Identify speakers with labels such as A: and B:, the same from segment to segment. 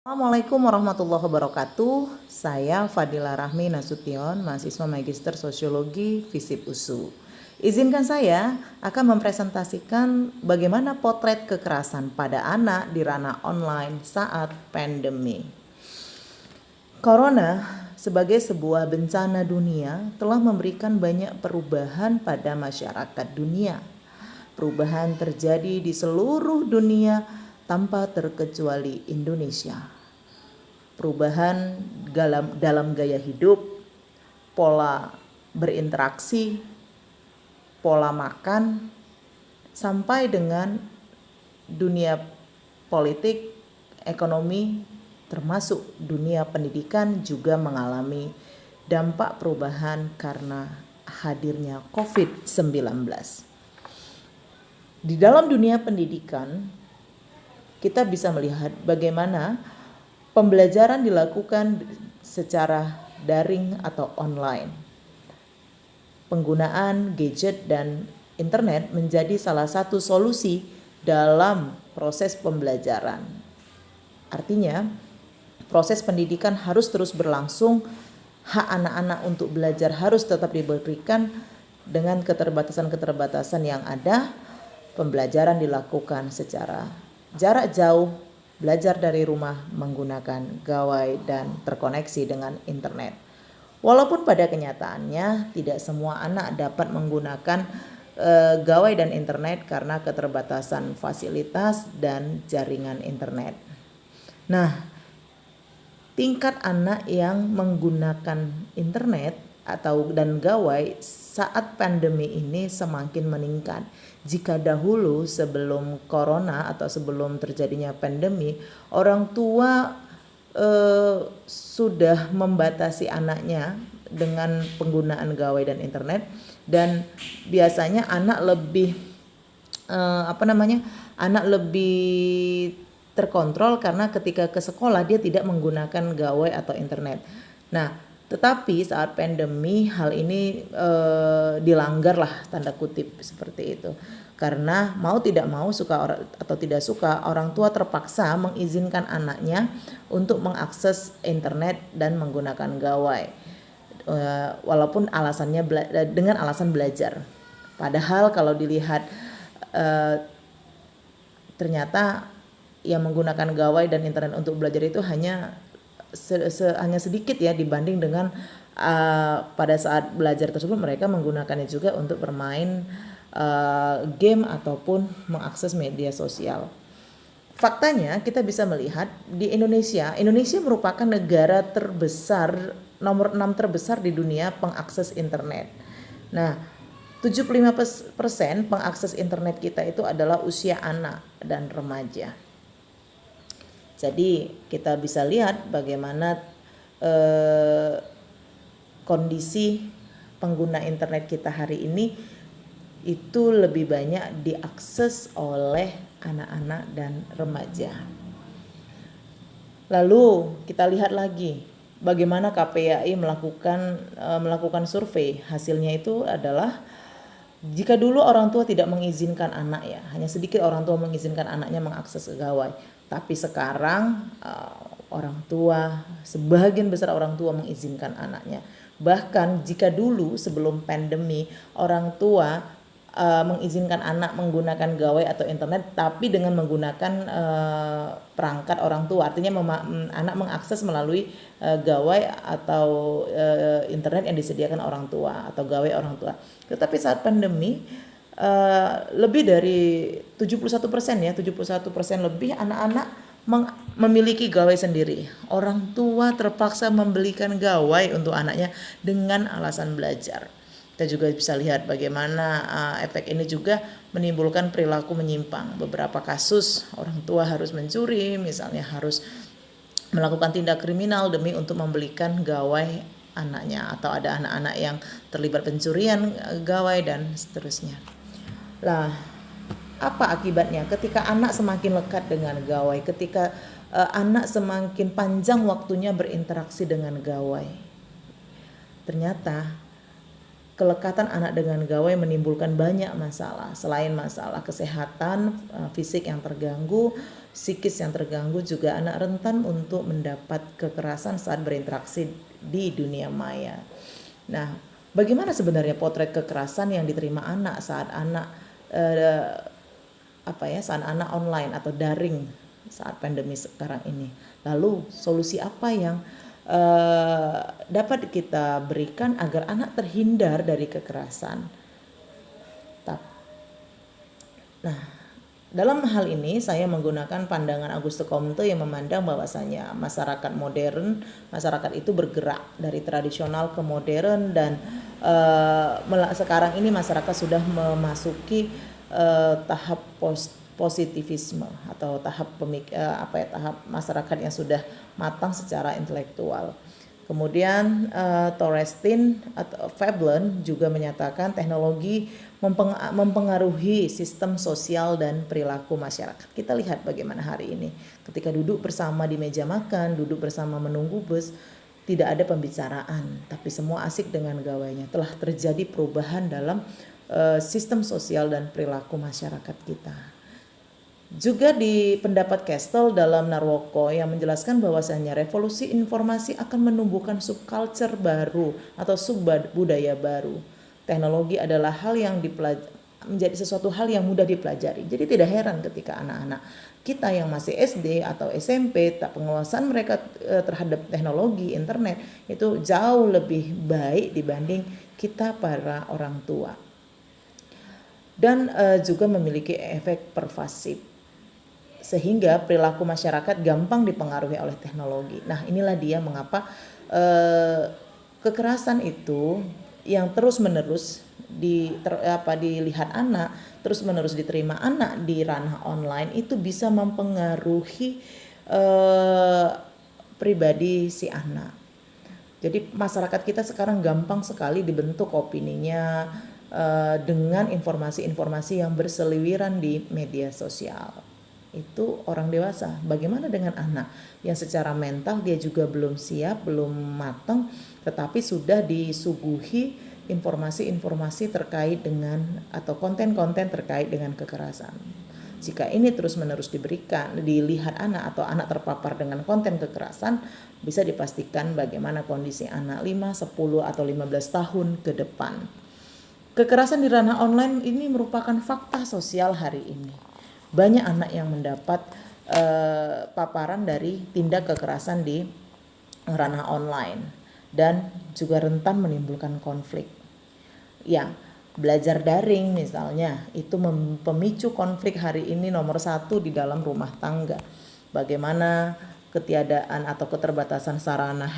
A: Assalamualaikum warahmatullahi wabarakatuh. Saya Fadila Rahmi Nasution, mahasiswa Magister Sosiologi FISIP USU. Izinkan saya akan mempresentasikan bagaimana potret kekerasan pada anak di ranah online saat pandemi. Corona sebagai sebuah bencana dunia telah memberikan banyak perubahan pada masyarakat dunia. Perubahan terjadi di seluruh dunia tanpa terkecuali Indonesia. Perubahan dalam gaya hidup, pola berinteraksi, pola makan, sampai dengan dunia politik, ekonomi, termasuk dunia pendidikan juga mengalami dampak perubahan karena hadirnya COVID-19. Di dalam dunia pendidikan, kita bisa melihat bagaimana pembelajaran dilakukan secara daring atau online. Penggunaan gadget dan internet menjadi salah satu solusi dalam proses pembelajaran. Artinya, proses pendidikan harus terus berlangsung, hak anak-anak untuk belajar harus tetap diberikan dengan keterbatasan-keterbatasan yang ada. Pembelajaran dilakukan secara jarak jauh, belajar dari rumah menggunakan gawai dan terkoneksi dengan internet. Walaupun pada kenyataannya tidak semua anak dapat menggunakan gawai dan internet karena keterbatasan fasilitas dan jaringan internet. Nah, tingkat anak yang menggunakan internet dan gawai saat pandemi ini semakin meningkat. Jika dahulu sebelum corona atau sebelum terjadinya pandemi, orang tua sudah membatasi anaknya dengan penggunaan gawai dan internet, dan biasanya anak lebih anak lebih terkontrol karena ketika ke sekolah dia tidak menggunakan gawai atau internet. Nah, tetapi saat pandemi hal ini dilanggar lah, tanda kutip seperti itu. Karena mau tidak mau, suka atau tidak suka, orang tua terpaksa mengizinkan anaknya untuk mengakses internet dan menggunakan gawai. Walaupun alasannya dengan alasan belajar. Padahal kalau dilihat ternyata yang menggunakan gawai dan internet untuk belajar itu hanya sedikit ya, dibanding dengan pada saat belajar tersebut mereka menggunakannya juga untuk bermain game ataupun mengakses media sosial. Faktanya kita bisa melihat di Indonesia merupakan negara terbesar, nomor 6 terbesar di dunia pengakses internet. Nah, 75% pengakses internet kita itu adalah usia anak dan remaja. Jadi kita bisa lihat bagaimana kondisi pengguna internet kita hari ini itu lebih banyak diakses oleh anak-anak dan remaja. Lalu kita lihat lagi bagaimana KPAI melakukan survei. Hasilnya itu adalah jika dulu orang tua tidak mengizinkan anak, ya hanya sedikit orang tua mengizinkan anaknya mengakses gawai. Tapi sekarang sebagian besar orang tua mengizinkan anaknya. Bahkan jika dulu sebelum pandemi orang tua mengizinkan anak menggunakan gawai atau internet, tapi dengan menggunakan perangkat orang tua. Artinya anak mengakses melalui gawai atau internet yang disediakan orang tua atau gawai orang tua. Tetapi saat pandemi lebih dari 71% ya, 71% lebih anak-anak memiliki gawai sendiri. Orang tua terpaksa membelikan gawai untuk anaknya dengan alasan belajar. Kita juga bisa lihat bagaimana efek ini juga menimbulkan perilaku menyimpang. Beberapa kasus orang tua harus mencuri, misalnya harus melakukan tindak kriminal demi untuk membelikan gawai anaknya, atau ada anak-anak yang terlibat pencurian gawai dan seterusnya. Lah, apa akibatnya ketika anak semakin lekat dengan gawai, ketika anak semakin panjang waktunya berinteraksi dengan gawai? Ternyata kelekatan anak dengan gawai menimbulkan banyak masalah. Selain masalah kesehatan fisik yang terganggu, psikis yang terganggu, juga anak rentan untuk mendapat kekerasan saat berinteraksi di dunia maya. Nah, bagaimana sebenarnya potret kekerasan yang diterima anak saat anak saat anak online atau daring saat pandemi sekarang ini? Lalu solusi apa yang dapat kita berikan agar anak terhindar dari kekerasan? Nah, dalam hal ini saya menggunakan pandangan Augusto Comte yang memandang bahwasanya masyarakat modern, masyarakat itu bergerak dari tradisional ke modern, dan sekarang ini masyarakat sudah memasuki tahap positivisme atau tahap tahap masyarakat yang sudah matang secara intelektual. Kemudian Thorestin atau Veblen juga menyatakan teknologi mempengaruhi sistem sosial dan perilaku masyarakat. Kita lihat bagaimana hari ini ketika duduk bersama di meja makan, duduk bersama menunggu bus, tidak ada pembicaraan, tapi semua asik dengan gawainya. Telah terjadi perubahan dalam sistem sosial dan perilaku masyarakat kita. Juga di pendapat Kestel dalam Narwoko yang menjelaskan bahwasanya revolusi informasi akan menumbuhkan subculture baru atau subbudaya baru. Teknologi adalah hal yang menjadi sesuatu hal yang mudah dipelajari. Jadi tidak heran ketika anak-anak kita yang masih SD atau SMP, penguasaan mereka terhadap teknologi internet itu jauh lebih baik dibanding kita para orang tua. Dan juga memiliki efek pervasif, sehingga perilaku masyarakat gampang dipengaruhi oleh teknologi. Nah, inilah dia mengapa kekerasan itu yang terus-menerus dilihat anak, terus-menerus diterima anak di ranah online itu bisa mempengaruhi pribadi si anak. Jadi masyarakat kita sekarang gampang sekali dibentuk opininya dengan informasi-informasi yang berseliweran di media sosial. Itu orang dewasa. Bagaimana dengan anak yang secara mental dia juga belum siap, belum matang, tetapi sudah disuguhi informasi-informasi terkait dengan atau konten-konten terkait dengan kekerasan. Jika ini terus-menerus dilihat anak atau anak terpapar dengan konten kekerasan, bisa dipastikan bagaimana kondisi anak 5, 10 atau 15 tahun ke depan. Kekerasan di ranah online ini merupakan fakta sosial hari ini. Banyak anak yang mendapat paparan dari tindak kekerasan di ranah online dan juga rentan menimbulkan konflik. Ya, belajar daring misalnya itu pemicu konflik hari ini nomor 1 di dalam rumah tangga. Bagaimana ketiadaan atau keterbatasan sarana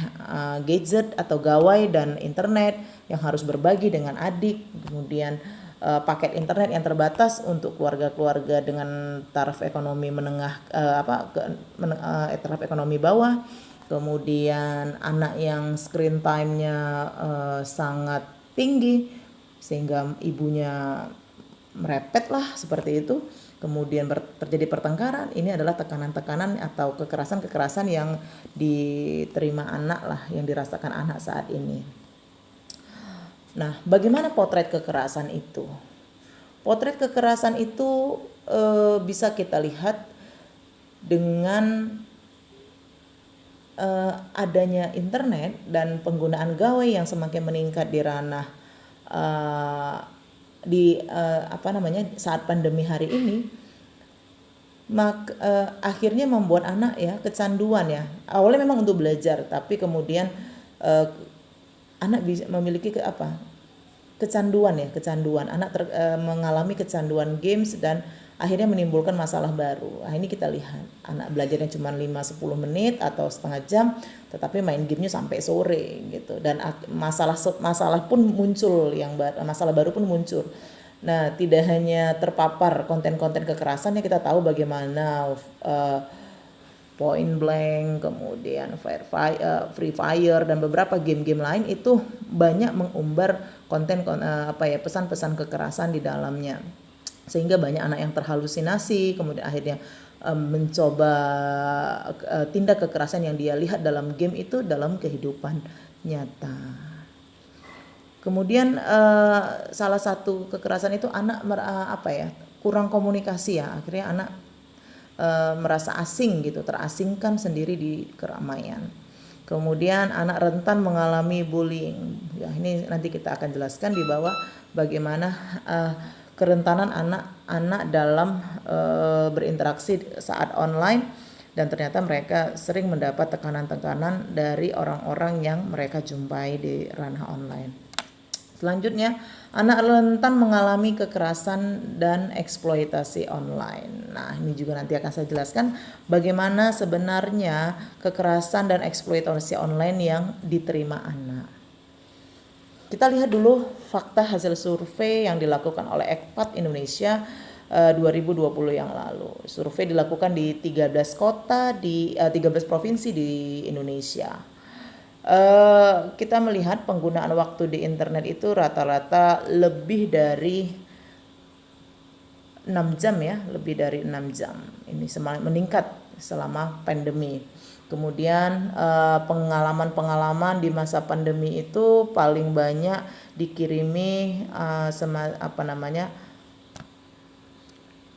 A: gadget atau gawai dan internet yang harus berbagi dengan adik, kemudian paket internet yang terbatas untuk keluarga-keluarga dengan taraf ekonomi menengah taraf ekonomi bawah, kemudian anak yang screen time-nya sangat tinggi sehingga ibunya merepet lah seperti itu, kemudian terjadi pertengkaran. Ini adalah tekanan-tekanan atau kekerasan-kekerasan yang diterima anak lah, yang dirasakan anak saat ini. Nah, bagaimana potret kekerasan itu? Potret kekerasan itu bisa kita lihat dengan adanya internet dan penggunaan gawai yang semakin meningkat di ranah saat pandemi hari ini. Akhirnya membuat anak ya kecanduan ya. Awalnya memang untuk belajar, tapi kemudian anak bisa memiliki kecanduan anak mengalami kecanduan games dan akhirnya menimbulkan masalah baru. Nah, ini kita lihat anak belajarnya cuma 5-10 menit atau setengah jam, tetapi main gamenya sampai sore gitu, dan masalah pun muncul, masalah baru pun muncul. Nah, tidak hanya terpapar konten-konten kekerasan, kita tahu bagaimana Point Blank, kemudian Free Fire dan beberapa game-game lain itu banyak mengumbar konten pesan-pesan kekerasan di dalamnya, sehingga banyak anak yang terhalusinasi, kemudian akhirnya mencoba tindak kekerasan yang dia lihat dalam game itu dalam kehidupan nyata. Kemudian salah satu kekerasan itu anak kurang komunikasi ya, akhirnya anak merasa asing gitu, terasingkan sendiri di keramaian. Kemudian anak rentan mengalami bullying. Ya, ini nanti kita akan jelaskan di bawah bagaimana kerentanan anak-anak dalam berinteraksi saat online, dan ternyata mereka sering mendapat tekanan-tekanan dari orang-orang yang mereka jumpai di ranah online. Selanjutnya, anak rentan mengalami kekerasan dan eksploitasi online. Nah, ini juga nanti akan saya jelaskan bagaimana sebenarnya kekerasan dan eksploitasi online yang diterima anak. Kita lihat dulu fakta hasil survei yang dilakukan oleh Ekpat Indonesia 2020 yang lalu. Survei dilakukan di 13 kota di 13 provinsi di Indonesia. Kita melihat penggunaan waktu di internet itu rata-rata lebih dari 6 jam ya, lebih dari 6 jam. Ini meningkat selama pandemi. Kemudian pengalaman-pengalaman di masa pandemi itu paling banyak dikirimi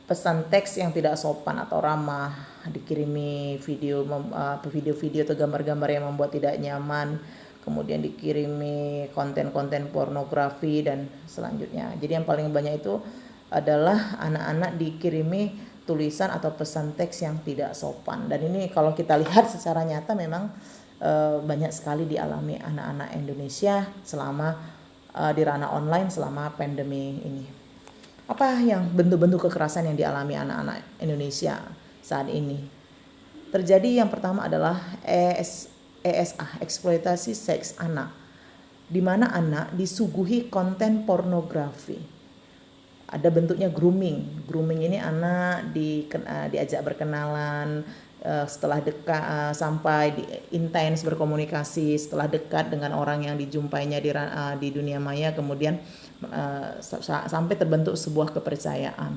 A: pesan teks yang tidak sopan atau ramah, dikirimi video-video atau gambar-gambar yang membuat tidak nyaman, kemudian dikirimi konten-konten pornografi dan selanjutnya. Jadi yang paling banyak itu adalah anak-anak dikirimi tulisan atau pesan teks yang tidak sopan. Dan ini kalau kita lihat secara nyata memang banyak sekali dialami anak-anak Indonesia selama di ranah online selama pandemi ini. Apa yang bentuk-bentuk kekerasan yang dialami anak-anak Indonesia saat ini? Terjadi yang pertama adalah ESA, eksploitasi seks anak, di mana anak disuguhi konten pornografi. Ada bentuknya grooming. Grooming ini anak diajak berkenalan, setelah dekat sampai intens berkomunikasi, setelah dekat dengan orang yang dijumpainya di dunia maya, kemudian sampai terbentuk sebuah kepercayaan.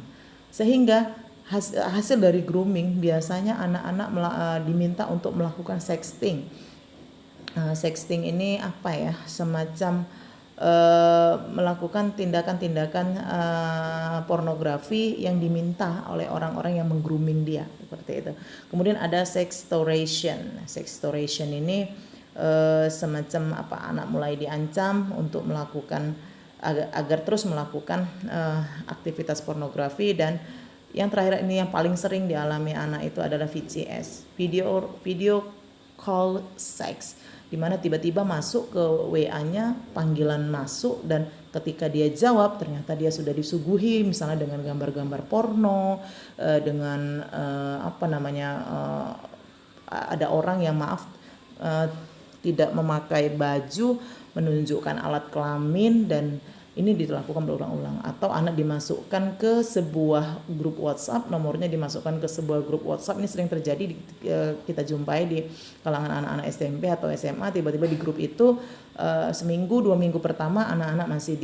A: Sehingga hasil dari grooming biasanya anak-anak diminta untuk melakukan sexting. Sexting ini apa ya, semacam melakukan tindakan-tindakan pornografi yang diminta oleh orang-orang yang menggrooming dia, seperti itu. Kemudian ada sextortion. Sextortion ini semacam anak mulai diancam untuk melakukan agar terus melakukan aktivitas pornografi. Dan yang terakhir ini yang paling sering dialami anak itu adalah VCS, video call sex, di mana tiba-tiba masuk ke WA-nya, panggilan masuk, dan ketika dia jawab ternyata dia sudah disuguhi misalnya dengan gambar-gambar porno, dengan ada orang yang tidak memakai baju, menunjukkan alat kelamin, dan ini dilakukan berulang-ulang. Atau anak dimasukkan ke sebuah grup WhatsApp, nomornya dimasukkan ke sebuah grup WhatsApp. Ini sering terjadi kita jumpai di kalangan anak-anak SMP atau SMA. Tiba-tiba di grup itu seminggu 2 minggu pertama anak-anak masih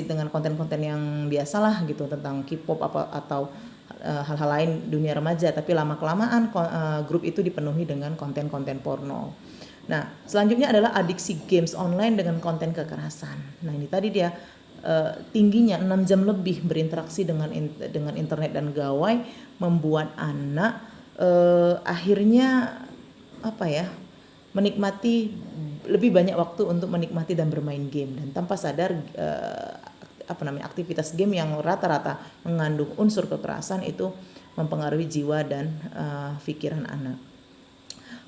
A: dengan konten-konten yang biasalah gitu, tentang K-pop atau hal-hal lain dunia remaja, tapi lama-kelamaan grup itu dipenuhi dengan konten-konten porno. Nah, selanjutnya adalah adiksi games online dengan konten kekerasan. Nah, ini tadi dia tingginya 6 jam lebih berinteraksi dengan internet dan gawai, membuat anak akhirnya menikmati lebih banyak waktu untuk menikmati dan bermain game, dan tanpa sadar aktivitas game yang rata-rata mengandung unsur kekerasan itu mempengaruhi jiwa dan pikiran anak.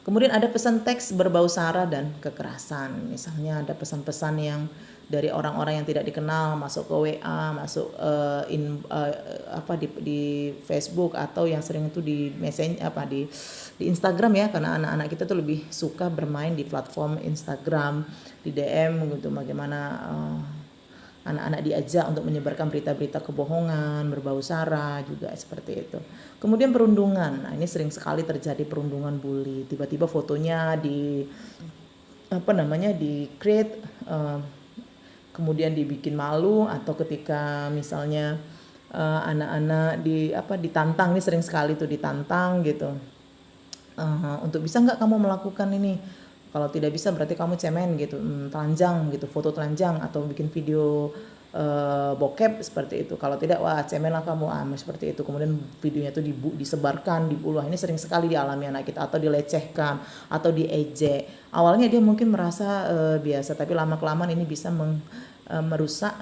A: Kemudian ada pesan teks berbau sara dan kekerasan. Misalnya ada pesan-pesan yang dari orang-orang yang tidak dikenal masuk ke WA, masuk di Facebook, atau yang sering itu di di Instagram ya, karena anak-anak kita tuh lebih suka bermain di platform Instagram, di DM gitu. Bagaimana anak-anak diajak untuk menyebarkan berita-berita kebohongan, berbau sara juga seperti itu. Kemudian perundungan. Nah, ini sering sekali terjadi perundungan bully. Tiba-tiba fotonya di create, kemudian dibikin malu, atau ketika misalnya anak-anak ditantang, ini sering sekali tuh ditantang gitu. Untuk bisa nggak kamu melakukan ini? Kalau tidak bisa berarti kamu cemen gitu, telanjang gitu, foto telanjang, atau bikin video bokep seperti itu. Kalau tidak, wah cemen lah kamu, seperti itu. Kemudian videonya itu disebarkan, ini sering sekali dialami anak kita, atau dilecehkan atau diejek. Awalnya dia mungkin merasa biasa, tapi lama kelamaan ini bisa merusak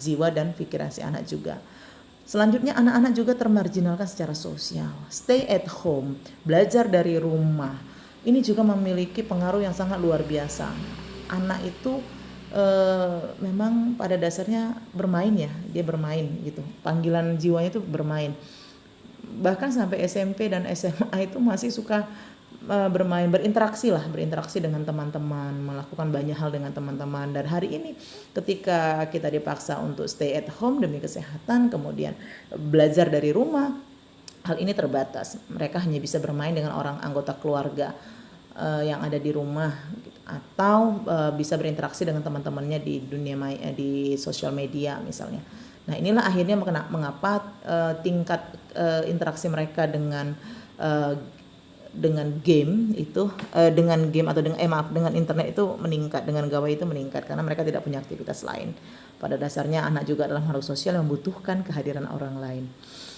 A: jiwa dan pikiran si anak juga. Selanjutnya, anak-anak juga termarginalkan secara sosial. Stay at home, belajar dari rumah. Ini juga memiliki pengaruh yang sangat luar biasa. Anak itu memang pada dasarnya bermain ya, dia bermain gitu. Panggilan jiwanya itu bermain. Bahkan sampai SMP dan SMA itu masih suka bermain, berinteraksi dengan teman-teman, melakukan banyak hal dengan teman-teman. Dan hari ini ketika kita dipaksa untuk stay at home demi kesehatan, kemudian belajar dari rumah, hal ini terbatas. Mereka hanya bisa bermain dengan orang anggota keluarga yang ada di rumah, atau bisa berinteraksi dengan teman-temannya di dunia di sosial media misalnya. Nah, inilah akhirnya mengapa tingkat interaksi mereka dengan game itu dengan game atau dengan internet itu meningkat, dengan gawai itu meningkat, karena mereka tidak punya aktivitas lain. Pada dasarnya anak juga dalam makhluk sosial yang membutuhkan kehadiran orang lain.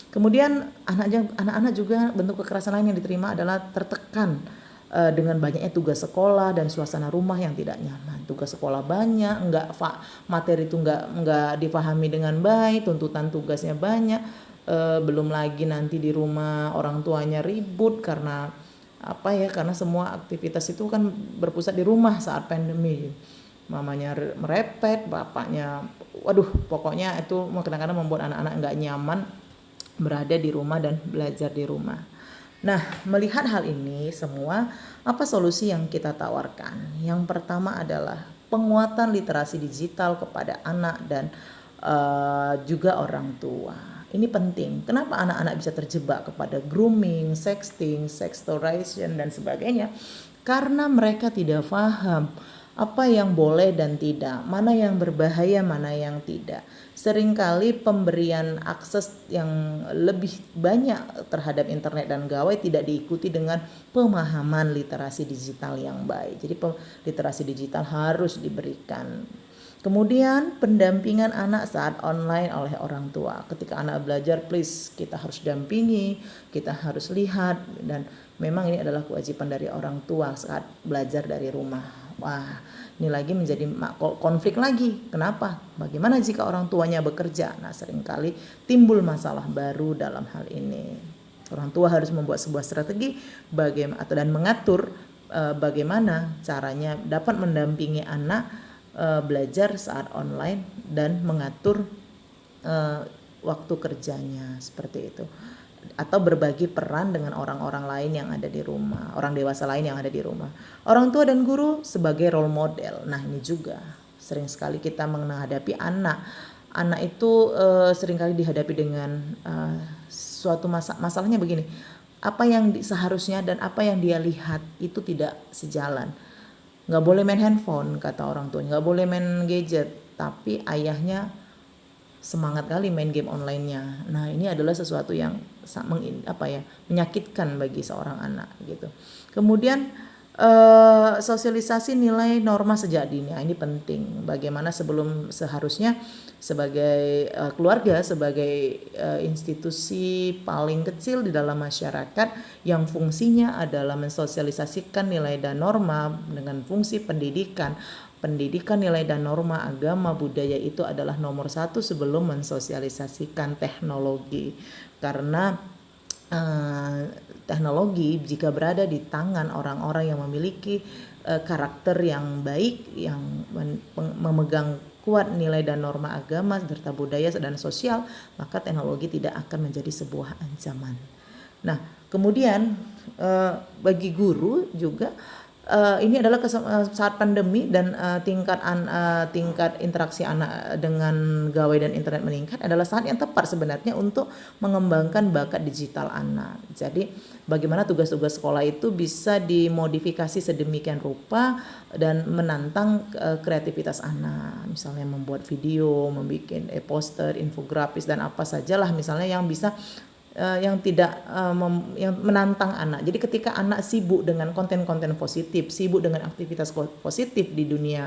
A: Kemudian anak-anak juga bentuk kekerasan lain yang diterima adalah tertekan dengan banyaknya tugas sekolah dan suasana rumah yang tidak nyaman. Tugas sekolah banyak, materi itu enggak dipahami dengan baik, tuntutan tugasnya banyak, belum lagi nanti di rumah orang tuanya ribut karena karena semua aktivitas itu kan berpusat di rumah saat pandemi. Mamanya merepet, bapaknya, pokoknya itu kadang-kadang membuat anak-anak enggak nyaman berada di rumah dan belajar di rumah. Nah, melihat hal ini semua, apa solusi yang kita tawarkan? Yang pertama adalah penguatan literasi digital kepada anak dan juga orang tua. Ini penting. Kenapa anak-anak bisa terjebak kepada grooming, sexting, sextortion dan sebagainya? Karena mereka tidak paham apa yang boleh dan tidak, mana yang berbahaya, mana yang tidak. Seringkali pemberian akses yang lebih banyak terhadap internet dan gawai tidak diikuti dengan pemahaman literasi digital yang baik. Jadi literasi digital harus diberikan. Kemudian pendampingan anak saat online oleh orang tua. Ketika anak belajar, please kita harus dampingi, kita harus lihat, dan memang ini adalah kewajiban dari orang tua saat belajar dari rumah. Wah, ini lagi menjadi konflik lagi. Kenapa? Bagaimana jika orang tuanya bekerja? Nah, seringkali timbul masalah baru dalam hal ini. Orang tua harus membuat sebuah strategi dan mengatur bagaimana caranya dapat mendampingi anak belajar saat online dan mengatur waktu kerjanya seperti itu, atau berbagi peran dengan orang-orang lain yang ada di rumah, orang dewasa lain yang ada di rumah. Orang tua dan guru sebagai role model. Nah, ini juga sering sekali kita menghadapi anak itu seringkali dihadapi dengan suatu masalahnya begini. Apa yang seharusnya dan apa yang dia lihat itu tidak sejalan. Nggak boleh main handphone kata orang tua, nggak boleh main gadget, tapi ayahnya semangat kali main game online-nya. Nah, ini adalah sesuatu yang menyakitkan bagi seorang anak gitu. Kemudian sosialisasi nilai norma sejak dini. Ini penting. Bagaimana seharusnya sebagai keluarga, sebagai institusi paling kecil di dalam masyarakat yang fungsinya adalah mensosialisasikan nilai dan norma dengan fungsi pendidikan, nilai dan norma agama budaya itu adalah nomor satu sebelum mensosialisasikan teknologi. Karena teknologi jika berada di tangan orang-orang yang memiliki karakter yang baik, yang memegang kuat nilai dan norma agama serta budaya dan sosial, maka teknologi tidak akan menjadi sebuah ancaman. Nah, kemudian bagi guru juga ini adalah saat pandemi dan tingkat interaksi anak dengan gawai dan internet meningkat, adalah saat yang tepat sebenarnya untuk mengembangkan bakat digital anak. Jadi bagaimana tugas-tugas sekolah itu bisa dimodifikasi sedemikian rupa dan menantang kreativitas anak. Misalnya membuat video, membuat poster, infografis dan apa sajalah misalnya yang bisa yang tidak yang menantang anak. Jadi ketika anak sibuk dengan konten-konten positif, sibuk dengan aktivitas positif di dunia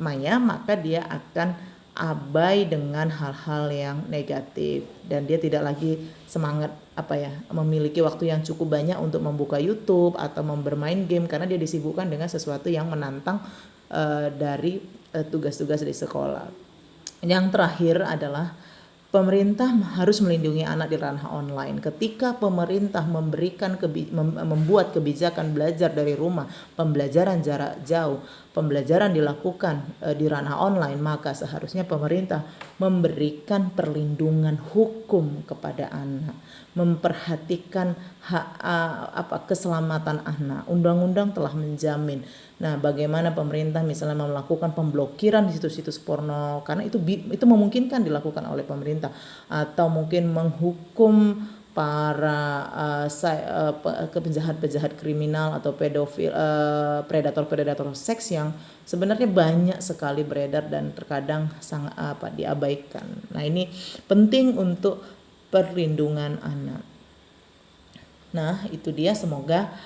A: maya, maka dia akan abai dengan hal-hal yang negatif, dan dia tidak lagi semangat memiliki waktu yang cukup banyak untuk membuka YouTube atau bermain game karena dia disibukkan dengan sesuatu yang menantang dari tugas-tugas di sekolah. Yang terakhir adalah pemerintah harus melindungi anak di ranah online. Ketika pemerintah membuat kebijakan belajar dari rumah, pembelajaran jarak jauh, pembelajaran dilakukan di ranah online, maka seharusnya pemerintah memberikan perlindungan hukum kepada anak, memperhatikan keselamatan anak. Undang-undang telah menjamin. Nah, bagaimana pemerintah misalnya melakukan pemblokiran di situs-situs porno, karena itu memungkinkan dilakukan oleh pemerintah, atau mungkin menghukum para penjahat-penjahat kriminal atau pedofil, predator-predator seks yang sebenarnya banyak sekali beredar dan terkadang sangat diabaikan. Nah, ini penting untuk perlindungan anak. Nah, itu dia, semoga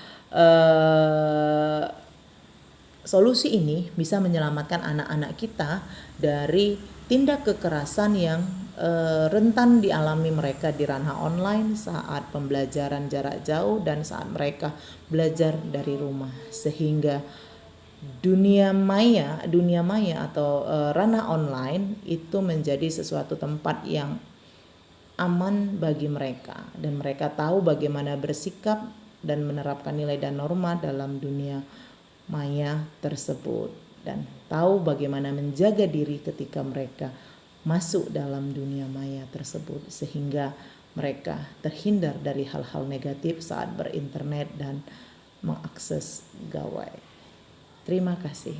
A: solusi ini bisa menyelamatkan anak-anak kita dari tindak kekerasan yang rentan dialami mereka di ranah online saat pembelajaran jarak jauh dan saat mereka belajar dari rumah, sehingga dunia maya atau ranah online itu menjadi sesuatu tempat yang aman bagi mereka, dan mereka tahu bagaimana bersikap dan menerapkan nilai dan norma dalam dunia maya tersebut, dan tahu bagaimana menjaga diri ketika mereka masuk dalam dunia maya tersebut, sehingga mereka terhindar dari hal-hal negatif saat berinternet dan mengakses gawai. Terima kasih.